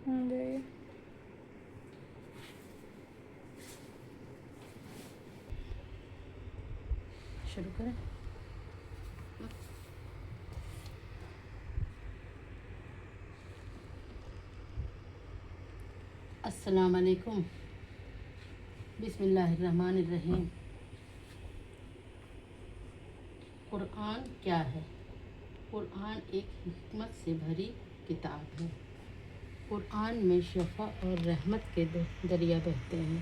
جائیے شروع کریں۔ السلام علیکم، بسم اللہ الرحمن الرحیم۔ قرآن کیا ہے؟ قرآن ایک حکمت سے بھری کتاب ہے۔ قرآن میں شفا اور رحمت کے دریا بہتے ہیں۔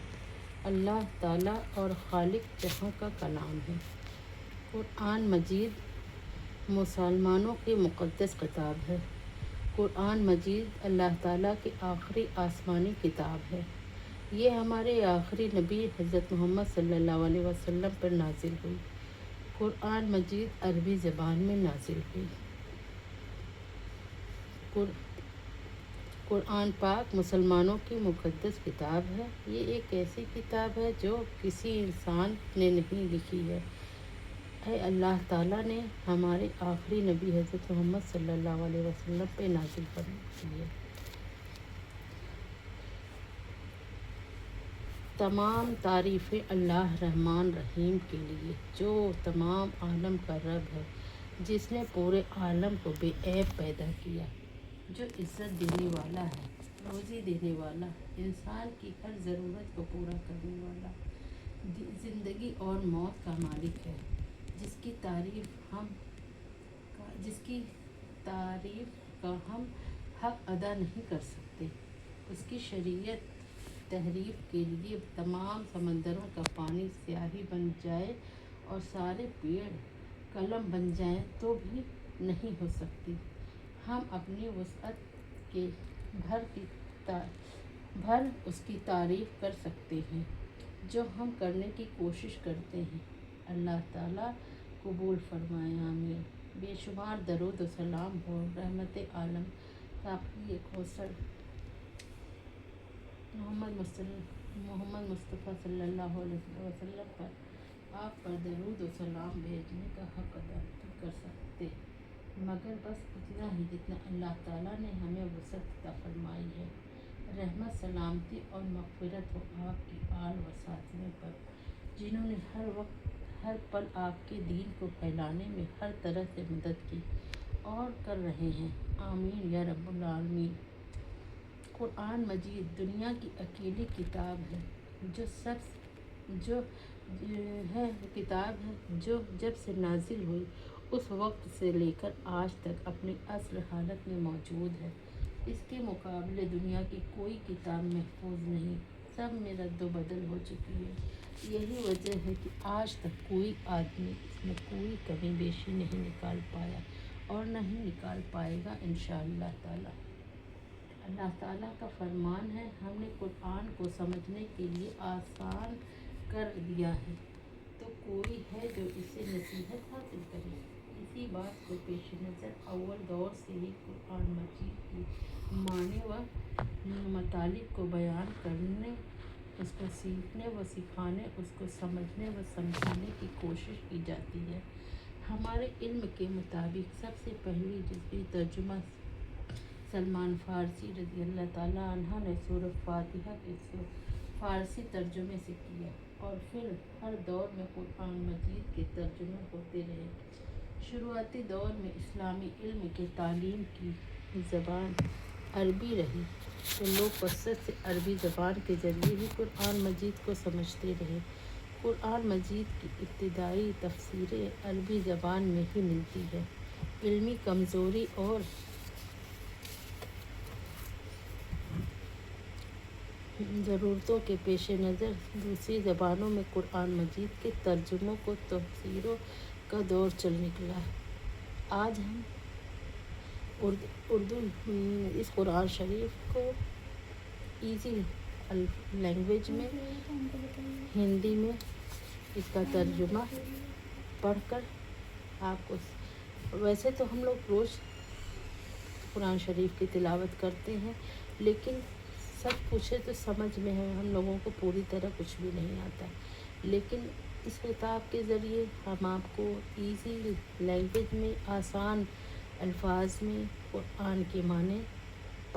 اللہ تعالیٰ اور خالق جہاں کا کلام ہے۔ قرآن مجید مسلمانوں کی مقدس کتاب ہے۔ قرآن مجید اللہ تعالیٰ کی آخری آسمانی کتاب ہے۔ یہ ہمارے آخری نبی حضرت محمد صلی اللہ علیہ وسلم پر نازل ہوئی۔ قرآن مجید عربی زبان میں نازل ہوئی۔ قرآن پاک مسلمانوں کی مقدس کتاب ہے۔ یہ ایک ایسی کتاب ہے جو کسی انسان نے نہیں لکھی ہے۔ اللہ تعالیٰ نے ہمارے آخری نبی حضرت محمد صلی اللہ علیہ وسلم پہ نازل کی ہے۔ تمام تعریفیں اللہ رحمان رحیم کے لیے، جو تمام عالم کا رب ہے، جس نے پورے عالم کو بے عیب پیدا کیا، جو عزت دینے والا ہے، روزی دینے والا، انسان کی ہر ضرورت کو پورا کرنے والا، زندگی اور موت کا مالک ہے، جس کی تعریف کا ہم حق ادا نہیں کر سکتے۔ اس کی شریعت تحریف کے لیے تمام سمندروں کا پانی سیاہی بن جائے اور سارے پیڑ قلم بن جائیں تو بھی نہیں ہو سکتی۔ ہم اپنی وسعت کے بھر اس کی تعریف کر سکتے ہیں جو ہم کرنے کی کوشش کرتے ہیں۔ اللہ تعالیٰ قبول فرمائے، آمین۔ بے شمار درود و سلام ہو رحمت عالم ساقی کوثر محمد مصطفیٰ صلی اللہ علیہ وسلم پر۔ آپ پر درود و سلام بھیجنے کا حق ادا نہیں کر سکتے مگر بس اتنا ہی جتنا اللہ تعالیٰ نے ہمیں وسعت عطا فرمائی ہے۔ رحمت، سلامتی اور مغفرت ہو آپ کی آل و ساتھیوں پر، جنہوں نے ہر وقت ہر پل آپ کے دین کو پھیلانے میں ہر طرح سے مدد کی اور کر رہے ہیں، آمین یا رب العالمین۔ قرآن مجید دنیا کی اکیلی کتاب ہے جو جب سے نازل ہوئی اس وقت سے لے کر آج تک اپنی اصل حالت میں موجود ہے۔ اس کے مقابلے دنیا کی کوئی کتاب محفوظ نہیں، سب میں رد و بدل ہو چکی ہے۔ یہی وجہ ہے کہ آج تک کوئی آدمی اس میں کوئی کمی بیشی نہیں نکال پایا اور نہیں نکال پائے گا انشاءاللہ تعالیٰ۔ اللہ تعالیٰ کا فرمان ہے، ہم نے قرآن کو سمجھنے کے لیے آسان کر دیا ہے، تو کوئی ہے جو اس سے نصیحت حاصل کرے۔ اسی بات کو پیش نظر اول دور سے ہی قرآن مجید کی معنی و مطالب کو بیان کرنے، اس کو سیکھنے و سکھانے، اس کو سمجھنے و سمجھانے کی کوشش کی جاتی ہے۔ ہمارے علم کے مطابق سب سے پہلی جزوی ترجمہ سلمان فارسی رضی اللہ تعالیٰ عنہ نے سورۃ فاتحہ کے فارسی ترجمے سے کیا اور پھر ہر دور میں قرآن مجید کے ترجمے ہوتے رہے۔ شروعاتی دور میں اسلامی علم کے تعلیم کی زبان عربی رہی تو لوگ کثرت سے عربی زبان کے ذریعے ہی قرآن مجید کو سمجھتے رہے۔ قرآن مجید کی ابتدائی تفسیریں عربی زبان میں ہی ملتی ہیں۔ علمی کمزوری اور ضرورتوں کے پیش نظر دوسری زبانوں میں قرآن مجید کے ترجموں کو تفسیروں کا دور چل نکلا۔ آج ہم اردو اس قرآن شریف کو ایزی لینگویج میں، ہندی میں اس کا ترجمہ پڑھ کر آپ کو، ویسے تو ہم لوگ روز قرآن شریف کی تلاوت کرتے ہیں، لیکن سچ پوچھے تو سمجھ میں ہے ہم لوگوں کو پوری طرح کچھ بھی نہیں آتا، لیکن اس کتاب کے ذریعے ہم آپ کو ایزی لینگویج میں، آسان الفاظ میں قرآن کے معنی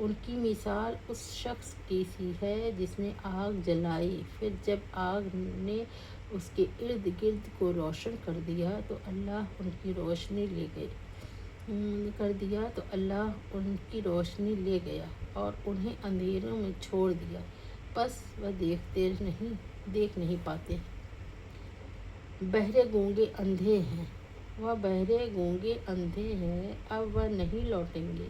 ان کی مثال اس شخص کی سی ہے جس نے آگ جلائی، پھر جب آگ نے اس کے ارد گرد کو روشن کر دیا تو اللہ ان کی روشنی لے گیا اور انہیں اندھیروں میں چھوڑ دیا، بس وہ دیکھ نہیں پاتے۔ بہرے گونگے اندھے ہیں، اب وہ نہیں لوٹیں گے۔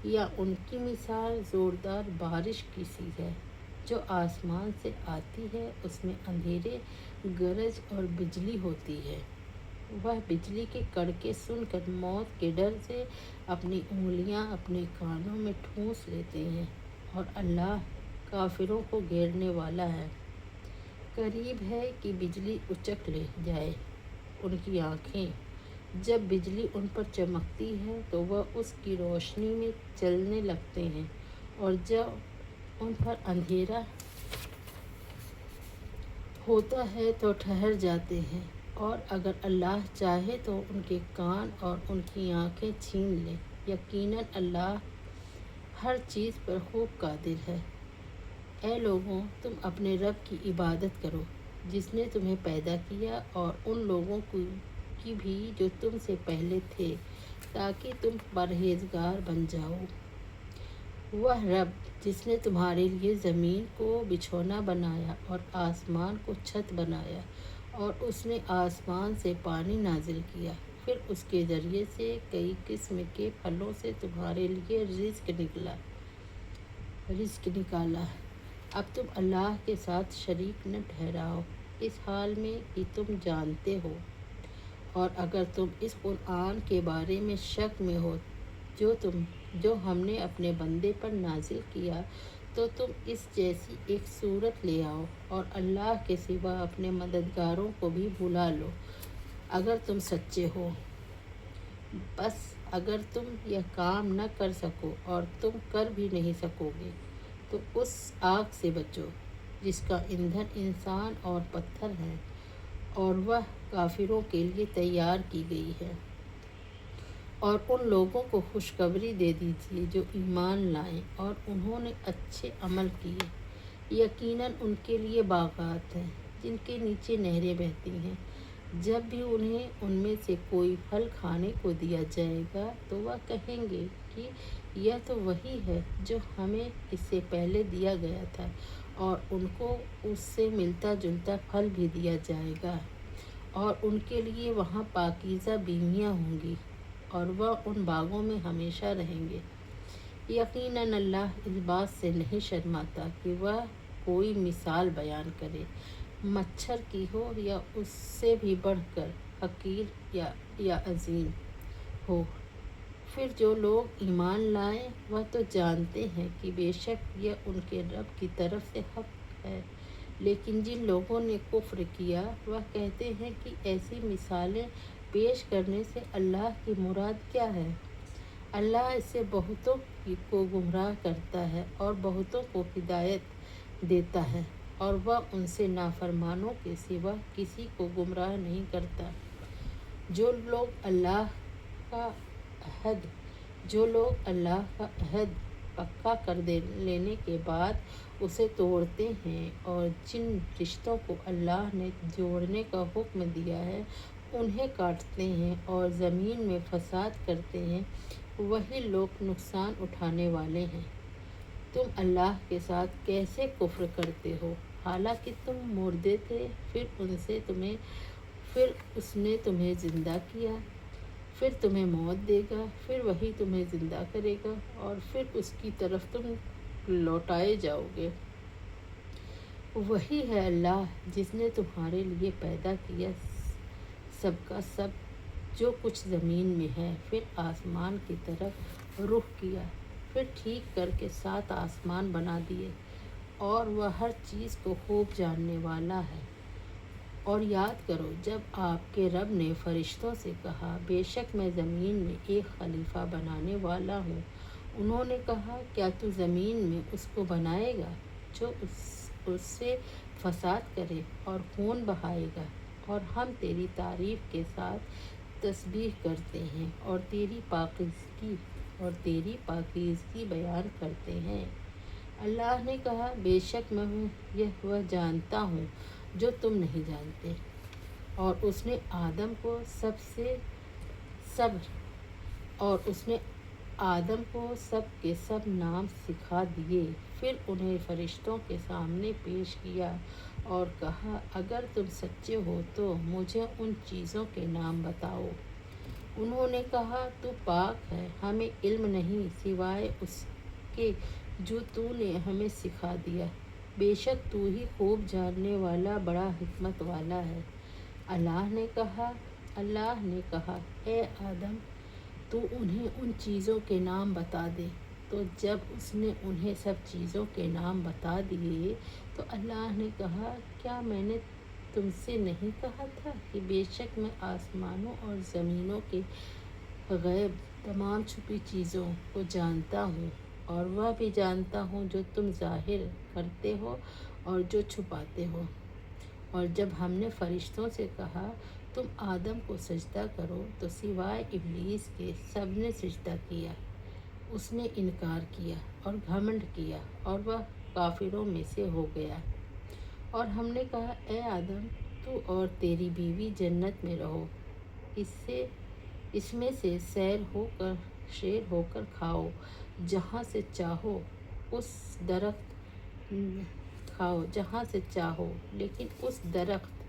یا ان کی مثال زوردار بارش کی سی ہے جو آسمان سے آتی ہے، اس میں اندھیرے، گرج اور بجلی ہوتی ہے۔ وہ بجلی کے کڑکے سن کر موت کے ڈر سے اپنی انگلیاں اپنے کانوں میں ٹھونس لیتے ہیں، اور اللہ کافروں کو گھیرنے والا ہے۔ قریب ہے کہ بجلی اچک لے جائے ان کی آنکھیں۔ جب بجلی ان پر چمکتی ہے تو وہ اس کی روشنی میں چلنے لگتے ہیں، اور جب ان پر اندھیرا ہوتا ہے تو ٹھہر جاتے ہیں، اور اگر اللہ چاہے تو ان کے کان اور ان کی آنکھیں چھین لے۔ یقیناً اللہ ہر چیز پر خوب قادر ہے۔ اے لوگوں، تم اپنے رب کی عبادت کرو جس نے تمہیں پیدا کیا، اور ان لوگوں کی بھی جو تم سے پہلے تھے، تاکہ تم پرہیزگار بن جاؤ۔ وہ رب جس نے تمہارے لیے زمین کو بچھونا بنایا اور آسمان کو چھت بنایا، اور اس نے آسمان سے پانی نازل کیا، پھر اس کے ذریعے سے کئی قسم کے پھلوں سے تمہارے لیے رزق نکالا۔ اب تم اللہ کے ساتھ شریک نہ ٹھہراؤ، اس حال میں کہ تم جانتے ہو۔ اور اگر تم اس قرآن کے بارے میں شک میں ہو جو ہم نے اپنے بندے پر نازل کیا، تو تم اس جیسی ایک صورت لے آؤ اور اللہ کے سوا اپنے مددگاروں کو بھی بلا لو اگر تم سچے ہو۔ بس اگر تم یہ کام نہ کر سکو اور تم کر بھی نہیں سکو گے تو اس آگ سے بچو جس کا ایندھن انسان اور پتھر ہے، اور وہ کافروں کے لیے تیار کی گئی ہے۔ اور ان لوگوں کو خوشخبری دے دیجیے جو ایمان لائے اور انہوں نے اچھے عمل کیے۔ یقیناً ان کے لیے باغات ہیں جن کے نیچے نہریں بہتی ہیں۔ جب بھی انہیں ان میں سے کوئی پھل کھانے کو دیا جائے گا تو وہ کہیں گے کہ یہ تو وہی ہے جو ہمیں اس سے پہلے دیا گیا تھا، اور ان کو اس سے ملتا جلتا پھل بھی دیا جائے گا، اور ان کے لیے وہاں پاکیزہ بیویاں ہوں گی، اور وہ ان باغوں میں ہمیشہ رہیں گے۔ یقیناً اللہ اس بات سے نہیں شرماتا کہ وہ کوئی مثال بیان کرے، مچھر کی ہو یا اس سے بھی بڑھ کر حقیر یا عظیم ہو۔ پھر جو لوگ ایمان لائے وہ تو جانتے ہیں کہ بے شک یہ ان کے رب کی طرف سے حق ہے، لیکن جن لوگوں نے کفر کیا وہ کہتے ہیں کہ ایسی مثالیں پیش کرنے سے اللہ کی مراد کیا ہے؟ اللہ اس سے بہتوں کو گمراہ کرتا ہے اور بہتوں کو ہدایت دیتا ہے، اور وہ ان سے نافرمانوں کے سوا کسی کو گمراہ نہیں کرتا۔ جو لوگ اللہ کا عہد پکا کر لینے کے بعد اسے توڑتے ہیں، اور جن رشتوں کو اللہ نے جوڑنے کا حکم دیا ہے انہیں کاٹتے ہیں اور زمین میں فساد کرتے ہیں، وہی لوگ نقصان اٹھانے والے ہیں۔ تم اللہ کے ساتھ کیسے کفر کرتے ہو حالانکہ تم مردے تھے، پھر اس نے تمہیں زندہ کیا، پھر تمہیں موت دے گا، پھر وہی تمہیں زندہ کرے گا، اور پھر اس کی طرف تم لوٹائے جاؤ گے۔ وہی ہے اللہ جس نے تمہارے لیے پیدا کیا سب کا سب جو کچھ زمین میں ہے، پھر آسمان کی طرف رخ کیا، پھر ٹھیک کر کے 7 آسمان بنا دیے، اور وہ ہر چیز کو خوب جاننے والا ہے۔ اور یاد کرو جب آپ کے رب نے فرشتوں سے کہا بے شک میں زمین میں ایک خلیفہ بنانے والا ہوں، انہوں نے کہا کیا تو زمین میں اس کو بنائے گا جو اس سے فساد کرے اور خون بہائے گا؟ اور ہم تیری تعریف کے ساتھ تسبیح کرتے ہیں اور تیری پاکیزگی اور تیری پاکیزگی بیان کرتے ہیں۔ اللہ نے کہا، بے شک میں وہ جانتا ہوں جو تم نہیں جانتے۔ اور اس نے آدم کو سب کے سب نام سکھا دیے۔ پھر انہیں فرشتوں کے سامنے پیش کیا اور کہا، اگر تم سچے ہو تو مجھے ان چیزوں کے نام بتاؤ۔ انہوں نے کہا، تو پاک ہے، ہمیں علم نہیں سوائے اس کے جو تو نے ہمیں سکھا دیا۔ بے شک تو ہی خوب جاننے والا بڑا حکمت والا ہے۔ اللہ نے کہا، اے آدم، تو انہیں ان چیزوں کے نام بتا دے۔ تو جب اس نے انہیں سب چیزوں کے نام بتا دیے تو اللہ نے کہا، کیا میں نے تم سے نہیں کہا تھا کہ بے شک میں آسمانوں اور زمینوں کے غیب تمام چھپی چیزوں کو جانتا ہوں، اور وہ بھی جانتا ہوں جو تم ظاہر کرتے ہو اور جو چھپاتے ہو۔ اور جب ہم نے فرشتوں سے کہا، تم آدم کو سجدہ کرو، تو سوائے ابلیس کے سب نے سجدہ کیا۔ اس نے انکار کیا اور گھمنڈ کیا اور وہ کافروں میں سے ہو گیا۔ اور ہم نے کہا، اے آدم، تو اور تیری بیوی جنت میں رہو، اس میں سے سیر ہو کر کھاؤ، جہاں سے چاہو لیکن اس درخت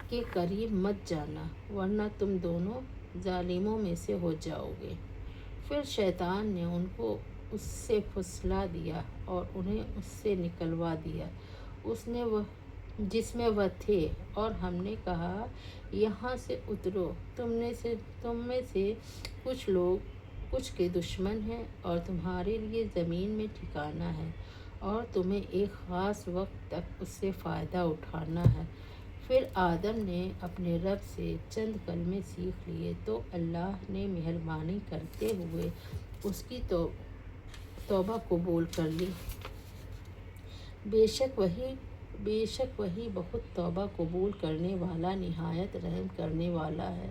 کے قریب مت جانا، ورنہ تم دونوں ظالموں میں سے ہو جاؤ گے۔ پھر شیطان نے ان کو اس سے پھسلا دیا اور انہیں اس سے نکلوا دیا جس میں وہ تھے، اور ہم نے کہا، یہاں سے اترو، تم میں سے کچھ لوگ کچھ کے دشمن ہیں، اور تمہارے لیے زمین میں ٹھکانہ ہے، اور تمہیں ایک خاص وقت تک اس سے فائدہ اٹھانا ہے۔ پھر آدم نے اپنے رب سے چند کلمے سیکھ لیے تو اللہ نے مہربانی کرتے ہوئے اس کی توبہ قبول کر لی۔ بے شک وہی بہت توبہ قبول کرنے والا، نہایت رحم کرنے والا ہے۔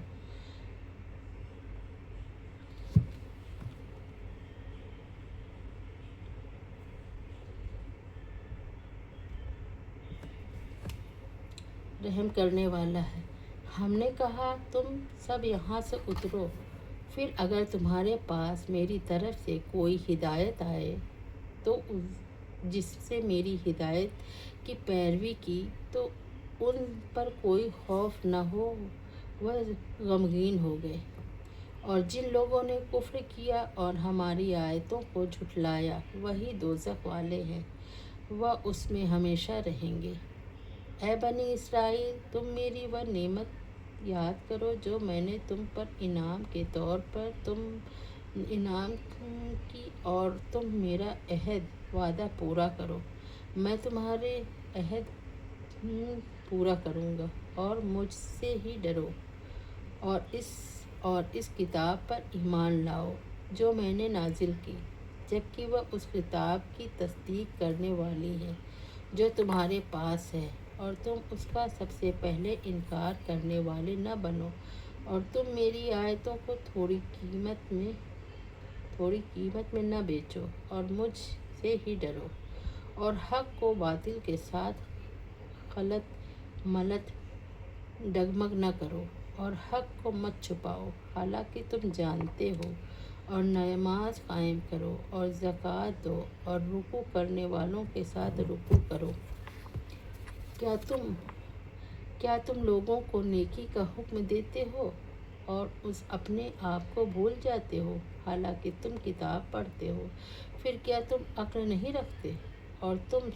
ہم نے کہا، تم سب یہاں سے اترو، پھر اگر تمہارے پاس میری طرف سے کوئی ہدایت آئے تو جس سے میری ہدایت کی پیروی کی تو ان پر کوئی خوف نہ ہو، وہ غمگین ہو گئے۔ اور جن لوگوں نے کفر کیا اور ہماری آیتوں کو جھٹلایا، وہی دوزخ والے ہیں، وہ اس میں ہمیشہ رہیں گے۔ اے بنی اسرائیل، تم میری وہ نعمت یاد کرو جو میں نے تم پر انعام کے طور پر انعام کی، اور تم میرا عہد وعدہ پورا کرو۔ میں تمہارے عہد پورا کروں گا، اور مجھ سے ہی ڈرو، اور اس کتاب پر ایمان لاؤ جو میں نے نازل کی، جبکہ وہ اس کتاب کی تصدیق کرنے والی ہے جو تمہارے پاس ہے، اور تم اس کا سب سے پہلے انکار کرنے والے نہ بنو، اور تم میری آیتوں کو تھوڑی قیمت میں نہ بیچو، اور مجھ سے ہی ڈرو، اور حق کو باطل کے ساتھ خلط ملط ڈگمگ نہ کرو، اور حق کو مت چھپاؤ، حالانکہ تم جانتے ہو، اور نماز قائم کرو اور زکوٰۃ دو، اور رکوع کرنے والوں کے ساتھ رکوع کرو۔ کیا تم لوگوں کو نیکی کا حکم دیتے ہو اور اپنے آپ کو بھول جاتے ہو، حالانکہ تم کتاب پڑھتے ہو؟ پھر کیا تم عقل نہیں رکھتے؟ اور تم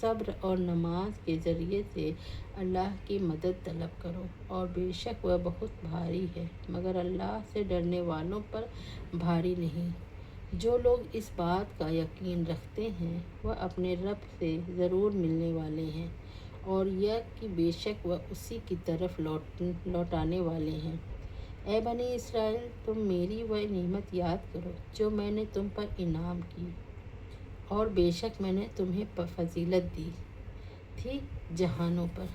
صبر اور نماز کے ذریعے سے اللہ کی مدد طلب کرو، اور بے شک وہ بہت بھاری ہے، مگر اللہ سے ڈرنے والوں پر بھاری نہیں۔ جو لوگ اس بات کا یقین رکھتے ہیں وہ اپنے رب سے ضرور ملنے والے ہیں، اور یہ کہ بے شک وہ اسی کی طرف لوٹانے والے ہیں۔ اے بنی اسرائیل، تم میری وہ نعمت یاد کرو جو میں نے تم پر انعام کی، اور بے شک میں نے تمہیں فضیلت دی تھی جہانوں پر،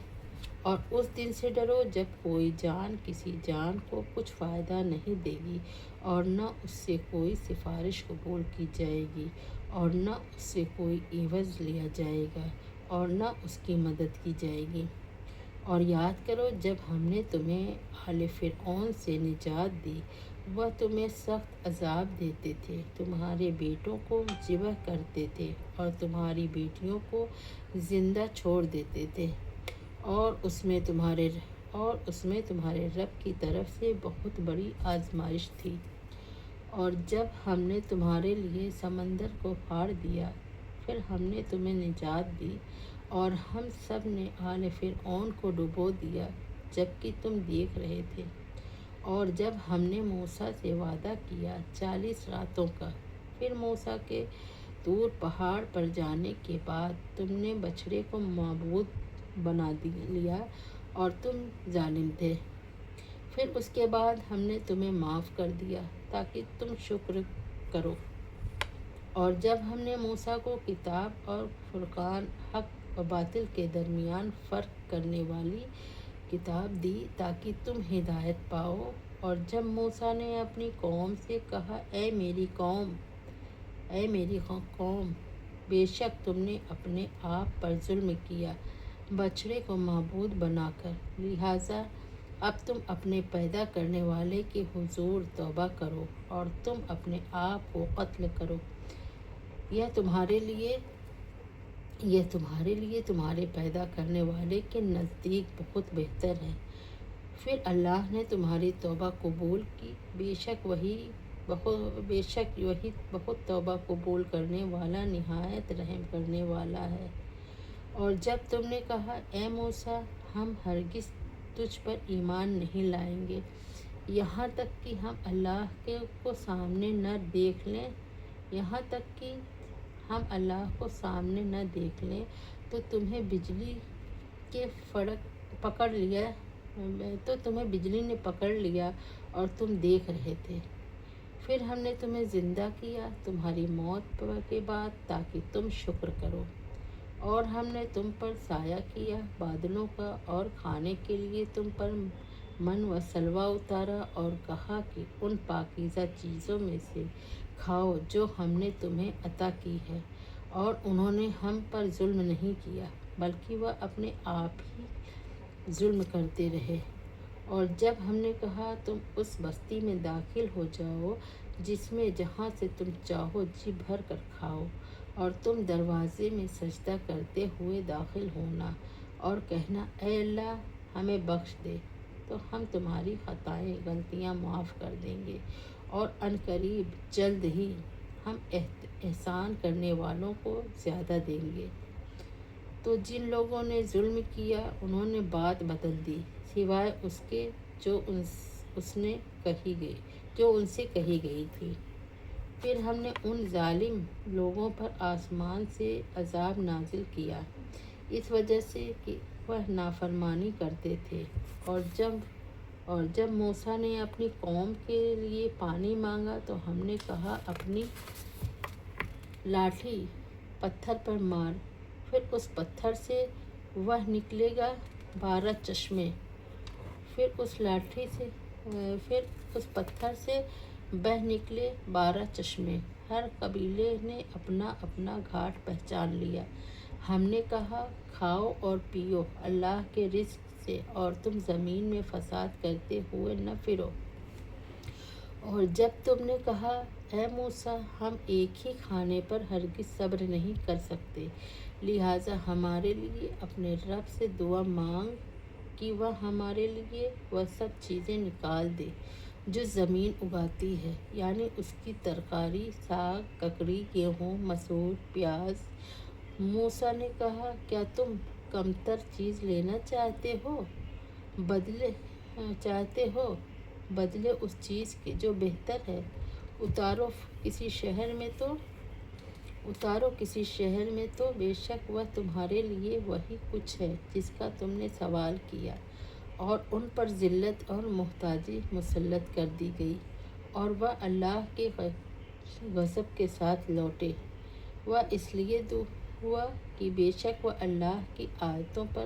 اور اس دن سے ڈرو جب کوئی جان کسی جان کو کچھ فائدہ نہیں دے گی، اور نہ اس سے کوئی سفارش قبول کی جائے گی، اور نہ اس سے کوئی عوض لیا جائے گا، اور نہ اس کی مدد کی جائے گی۔ اور یاد کرو جب ہم نے تمہیں آل فرعون سے نجات دی، وہ تمہیں سخت عذاب دیتے تھے، تمہارے بیٹوں کو ذبح کرتے تھے اور تمہاری بیٹیوں کو زندہ چھوڑ دیتے تھے، اور اس میں تمہارے رب کی طرف سے بہت بڑی آزمائش تھی۔ اور جب ہم نے تمہارے لیے سمندر کو پھاڑ دیا، پھر ہم نے تمہیں نجات دی، اور ہم سب نے آل فرعون کو ڈبو دیا جبکہ تم دیکھ رہے تھے۔ اور جب ہم نے موسیٰ سے وعدہ کیا 40 راتوں کا، پھر موسیٰ کے طور پہاڑ پر جانے کے بعد تم نے بچھڑے کو معبود بنا لیا اور تم ظالم تھے، پھر اس کے بعد ہم نے تمہیں معاف کر دیا تاکہ تم شکر کرو۔ اور جب ہم نے موسیٰ کو کتاب اور فرقان، حق و باطل کے درمیان فرق کرنے والی کتاب دی تاکہ تم ہدایت پاؤ، اور جب موسیٰ نے اپنی قوم سے کہا اے میری قوم، بے شک تم نے اپنے آپ پر ظلم کیا بچھڑے کو معبود بنا کر، لہٰذا اب تم اپنے پیدا کرنے والے کے حضور توبہ کرو اور تم اپنے آپ کو قتل کرو، یہ تمہارے لیے تمہارے پیدا کرنے والے کے نزدیک بہت بہتر ہے۔ پھر اللہ نے تمہاری توبہ قبول کی، بے شک وہی بہت توبہ قبول کرنے والا، نہایت رحم کرنے والا ہے۔ اور جب تم نے کہا اے موسیٰ، ہم ہرگز تجھ پر ایمان نہیں لائیں گے یہاں تک کہ ہم اللہ کو سامنے نہ دیکھ لیں، تو تمہیں بجلی نے پکڑ لیا اور تم دیکھ رہے تھے، پھر ہم نے تمہیں زندہ کیا تمہاری موت کے بعد تاکہ تم شکر کرو، اور ہم نے تم پر سایہ کیا بادلوں کا، اور کھانے کے لیے تم پر من و سلویٰ اتارا، اور کہا کہ ان پاکیزہ چیزوں میں سے کھاؤ جو ہم نے تمہیں عطا کی ہے، اور انہوں نے ہم پر ظلم نہیں کیا بلکہ وہ اپنے آپ ہی ظلم کرتے رہے۔ اور جب ہم نے کہا تم اس بستی میں داخل ہو جاؤ جہاں سے تم چاہو جی بھر کر کھاؤ، اور تم دروازے میں سجدہ کرتے ہوئے داخل ہونا اور کہنا اے اللہ ہمیں بخش دے، تو ہم تمہاری خطائیں غلطیاں معاف کر دیں گے، اور عنقریب جلد ہی ہم احسان کرنے والوں کو زیادہ دیں گے۔ تو جن لوگوں نے ظلم کیا انہوں نے بات بدل دی سوائے اس کے جو ان سے کہی گئی تھی۔ پھر ہم نے ان ظالم لوگوں پر آسمان سے عذاب نازل کیا اس وجہ سے کہ وہ نافرمانی کرتے تھے۔ اور جب موسیٰ نے اپنی قوم کے لیے پانی مانگا تو ہم نے کہا اپنی لاٹھی پتھر پر مار، پھر اس پتھر سے وہ نکلے گا 12 چشمے، پھر اس پتھر سے بہہ نکلے 12 چشمے، ہر قبیلے نے اپنا اپنا گھاٹ پہچان لیا۔ ہم نے کہا کھاؤ اور پیو اللہ کے رزق سے، اور تم زمین میں فساد کرتے ہوئے نہ پھرو۔ اور جب تم نے کہا اے موسیٰ ہم ایک ہی کھانے پر ہرگز صبر نہیں کر سکتے، لہٰذا ہمارے لیے اپنے رب سے دعا مانگ کہ وہ ہمارے لیے وہ سب چیزیں نکال دے جو زمین اگاتی ہے، یعنی اس کی ترکاری، ساگ، ککڑی، گیہوں، مسور، پیاز۔ موسیٰ نے کہا کیا تم کمتر چیز لینا چاہتے ہو بدلے اس چیز کے جو بہتر ہے؟ اتارو کسی شہر میں تو بے شک وہ تمہارے لیے وہی کچھ ہے جس کا تم نے سوال کیا، اور ان پر ذلت اور محتاجی مسلط کر دی گئی، اور وہ اللہ کے غضب کے ساتھ لوٹے۔ وہ اس لیے ہوا کہ بے شک وہ اللہ کی آیتوں پر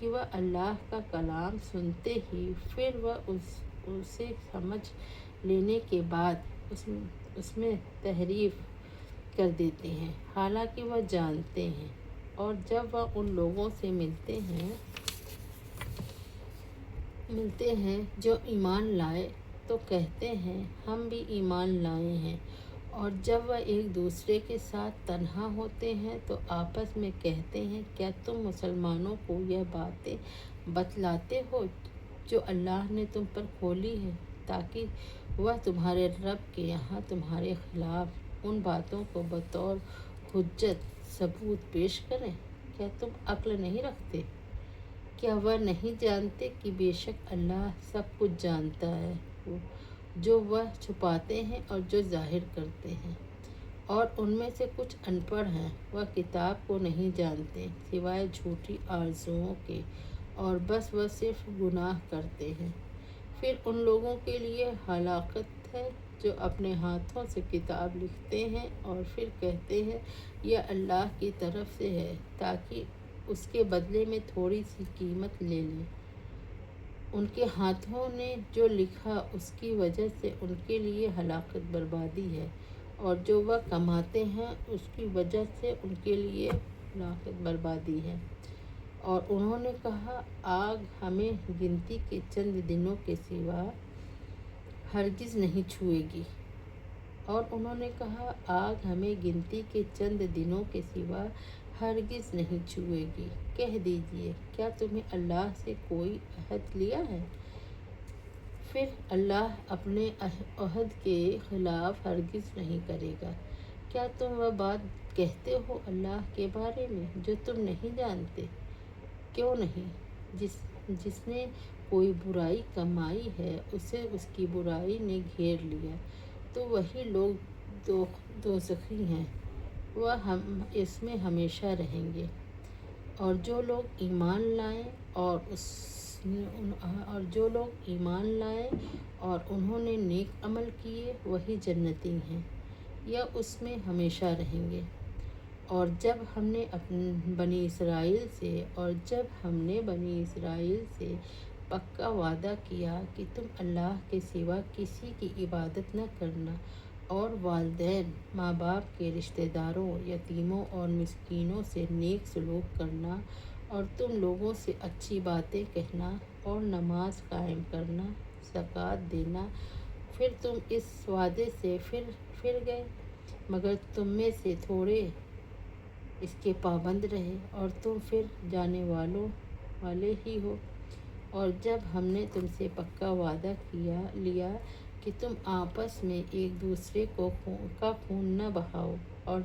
کہ وہ اللہ کا کلام سنتے ہی پھر وہ اسے سمجھ لینے کے بعد اس میں تحریف کر دیتے ہیں، حالانکہ وہ جانتے ہیں۔ اور جب وہ ان لوگوں سے ملتے ہیں جو ایمان لائے تو کہتے ہیں ہم بھی ایمان لائے ہیں، اور جب وہ ایک دوسرے کے ساتھ تنہا ہوتے ہیں تو آپس میں کہتے ہیں کیا تم مسلمانوں کو یہ باتیں بتلاتے ہو جو اللہ نے تم پر کھولی ہے، تاکہ وہ تمہارے رب کے یہاں تمہارے خلاف ان باتوں کو بطور حجت ثبوت پیش کریں؟ کیا تم عقل نہیں رکھتے؟ کیا وہ نہیں جانتے کہ بے شک اللہ سب کچھ جانتا ہے، جو وہ چھپاتے ہیں اور جو ظاہر کرتے ہیں؟ اور ان میں سے کچھ ان پڑھ ہیں، وہ کتاب کو نہیں جانتے سوائے جھوٹی آرزوؤں کے، اور بس وہ صرف گناہ کرتے ہیں۔ پھر ان لوگوں کے لیے ہلاکت ہے جو اپنے ہاتھوں سے کتاب لکھتے ہیں اور پھر کہتے ہیں یہ اللہ کی طرف سے ہے تاکہ اس کے بدلے میں تھوڑی سی قیمت لے لیں۔ ان کے ہاتھوں نے جو لکھا اس کی وجہ سے ان کے لیے ہلاکت بربادی ہے، اور جو وہ کماتے ہیں اس کی وجہ سے ان کے لیے ہلاکت بربادی ہے۔ اور انہوں نے کہا آگ ہمیں گنتی کے چند دنوں کے سوا ہرگز نہیں چھوئے گی۔ اور انہوں نے کہا آگ ہمیں گنتی کے چند دنوں کے سوا ہرگز نہیں چھوئے گی۔ کہہ دیجئے کیا تمہیں اللہ سے کوئی عہد لیا ہے؟ پھر اللہ اپنے عہد کے خلاف ہرگز نہیں کرے گا۔ کیا تم وہ بات کہتے ہو اللہ کے بارے میں جو تم نہیں جانتے؟ کیوں نہیں؟ جس نے کوئی برائی کمائی ہے اسے اس کی برائی نے گھیر لیا، تو وہی لوگ دوزخی ہیں، وہ اس میں ہمیشہ رہیں گے۔ اور جو لوگ ایمان لائے اور انہوں نے نیک عمل کیے وہی جنتی ہیں، یا اس میں ہمیشہ رہیں گے۔ اور جب ہم نے بنی اسرائیل سے پکا وعدہ کیا کہ تم اللہ کے سوا کسی کی عبادت نہ کرنا، اور والدین، ماں باپ کے رشتہ داروں، یتیموں اور مسکینوں سے نیک سلوک کرنا، اور تم لوگوں سے اچھی باتیں کہنا، اور نماز قائم کرنا، زکوٰۃ دینا، پھر تم اس وعدے سے پھر گئے، مگر تم میں سے تھوڑے اس کے پابند رہے، اور تم پھر جانے والے ہی ہو۔ اور جب ہم نے تم سے پکا وعدہ لیا کہ تم آپس میں ایک دوسرے کا خون نہ بہاؤ اور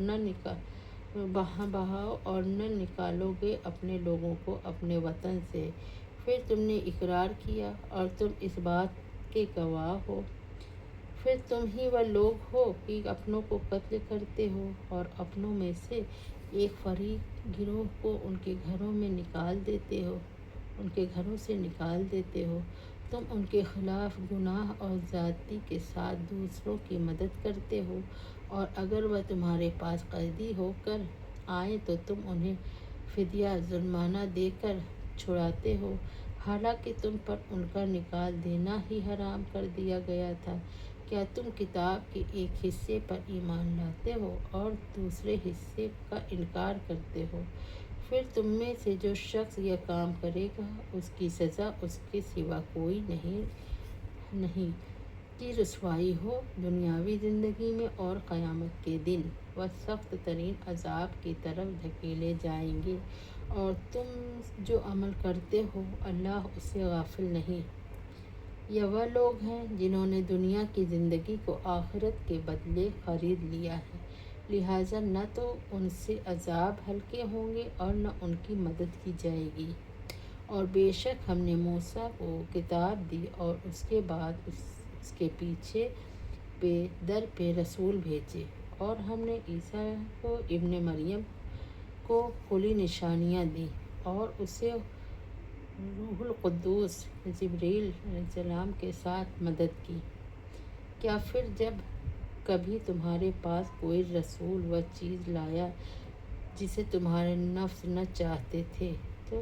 نہ نکالو گے اپنے لوگوں کو اپنے وطن سے، پھر تم نے اقرار کیا اور تم اس بات کے گواہ ہو، پھر تم ہی وہ لوگ ہو کہ اپنوں کو قتل کرتے ہو اور اپنوں میں سے ایک گروہ کو ان کے گھروں سے نکال دیتے ہو، تم ان کے خلاف گناہ اور زیادتی کے ساتھ دوسروں کی مدد کرتے ہو، اور اگر وہ تمہارے پاس قیدی ہو کر آئیں تو تم انہیں فدیہ ظلمانہ دے کر چھڑاتے ہو، حالانکہ تم پر ان کا نکال دینا ہی حرام کر دیا گیا تھا۔ کیا تم کتاب کے ایک حصے پر ایمان لاتے ہو اور دوسرے حصے کا انکار کرتے ہو؟ پھر تم میں سے جو شخص یہ کام کرے گا اس کی سزا اس کے سوا کوئی نہیں کہ رسوائی ہو دنیاوی زندگی میں اور قیامت کے دن وہ سخت ترین عذاب کی طرف دھکیلے جائیں گے۔ اور تم جو عمل کرتے ہو اللہ اس سے غافل نہیں۔ یہ وہ لوگ ہیں جنہوں نے دنیا کی زندگی کو آخرت کے بدلے خرید لیا ہے، لہٰذا نہ تو ان سے عذاب ہلکے ہوں گے اور نہ ان کی مدد کی جائے گی۔ اور بے شک ہم نے موسیٰ کو کتاب دی اور اس کے بعد اس کے پیچھے در پہ رسول بھیجے، اور ہم نے عیسیٰ ابن مریم کو کھلی نشانیاں دیں اور اسے روح القدس جبریل علیہ السلام کے ساتھ مدد کی۔ کیا پھر جب کبھی تمہارے پاس کوئی رسول وہ چیز لایا جسے تمہارے نفس نہ چاہتے تھے تو